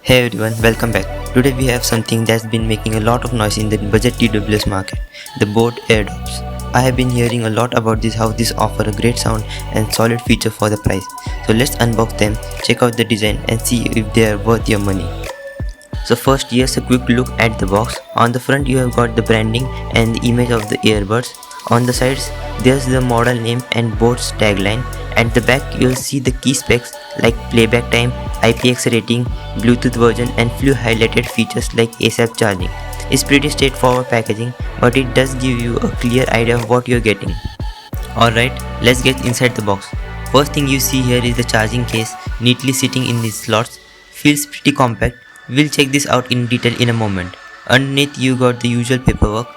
Hey everyone, welcome back. Today we have something that's been making a lot of noise in the budget TWS market, the BoAt Airdopes. I have been hearing a lot about this, how this offer a great sound and solid feature for the price. So let's unbox them, check out the design and see if they are worth your money. So first, here's a quick look at the box. On the front you have got the branding and the image of the earbuds. On the sides there's the model name and BoAt's tagline. At the back you'll see the key specs like playback time, IPX rating, Bluetooth version and few highlighted features like ASAP charging. It's pretty straightforward packaging, but it does give you a clear idea of what you're getting. Alright, let's get inside the box. First thing you see here is the charging case neatly sitting in these slots. Feels pretty compact. We'll check this out in detail in a moment. Underneath you got the usual paperwork.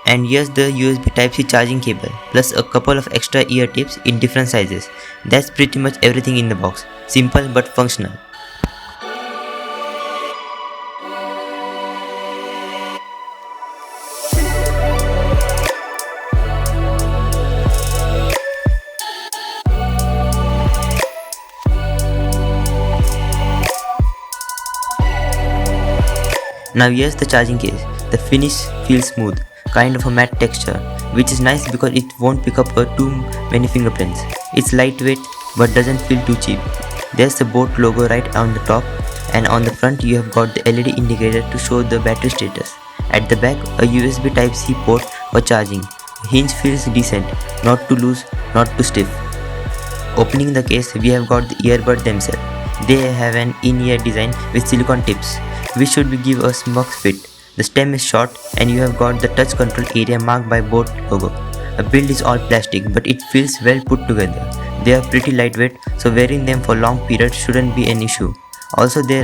And here's the USB Type-C charging cable, plus a couple of extra ear tips in different sizes. That's pretty much everything in the box. Simple but functional. Now here's the charging case. The finish feels smooth, kind of a matte texture, which is nice because it won't pick up too many fingerprints. It's lightweight but doesn't feel too cheap. There's the BoAt logo right on the top, and on the front you have got the LED indicator to show the battery status. At the back, a USB Type-C port for charging. The hinge feels decent, not too loose, not too stiff. Opening the case, we have got the earbud themselves. They have an in-ear design with silicone tips, which should give a smooth fit. The stem is short and you have got the touch control area marked by BoAt logo. The build is all plastic but it feels well put together. They are pretty lightweight, so wearing them for long periods shouldn't be an issue. Also they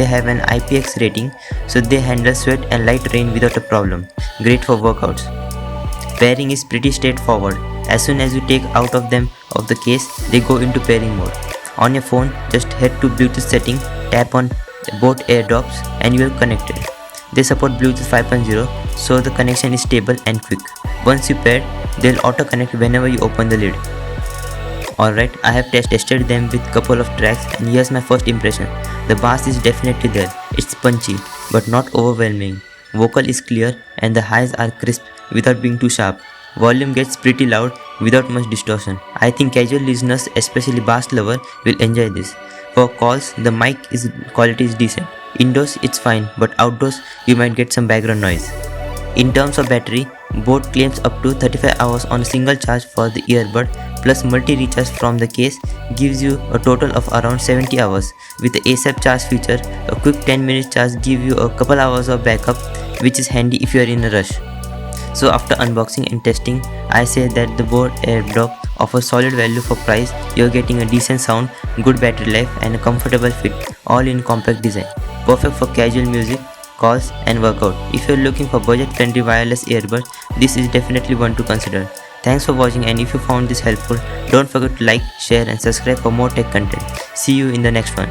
have an IPX rating, so they handle sweat and light rain without a problem. Great for workouts. Pairing is pretty straightforward. As soon as you take out of the case, they go into pairing mode. On your phone, just head to Bluetooth setting, tap on BoAt Airdopes and you are connected. They support Bluetooth 5.0, so the connection is stable and quick. Once you pair, they'll auto-connect whenever you open the lid. Alright, I have tested them with couple of tracks and here's my first impression. The bass is definitely there. It's punchy, but not overwhelming. Vocal is clear and the highs are crisp without being too sharp. Volume gets pretty loud without much distortion. I think casual listeners, especially bass lover, will enjoy this. For calls, the mic quality is decent. Indoors it's fine, but outdoors you might get some background noise. In terms of battery, BoAt claims up to 35 hours on a single charge for the earbud, plus multi-recharge from the case gives you a total of around 70 hours. With the ASAP charge feature, a quick 10-minute charge gives you a couple hours of backup, which is handy if you are in a rush. So after unboxing and testing, I say that the BoAt Airdop offers solid value for price. You're getting a decent sound, good battery life and a comfortable fit, all in compact design. Perfect for casual music, calls and workout. If you're looking for budget-friendly wireless earbuds, this is definitely one to consider. Thanks for watching, and if you found this helpful, don't forget to like, share and subscribe for more tech content. See you in the next one.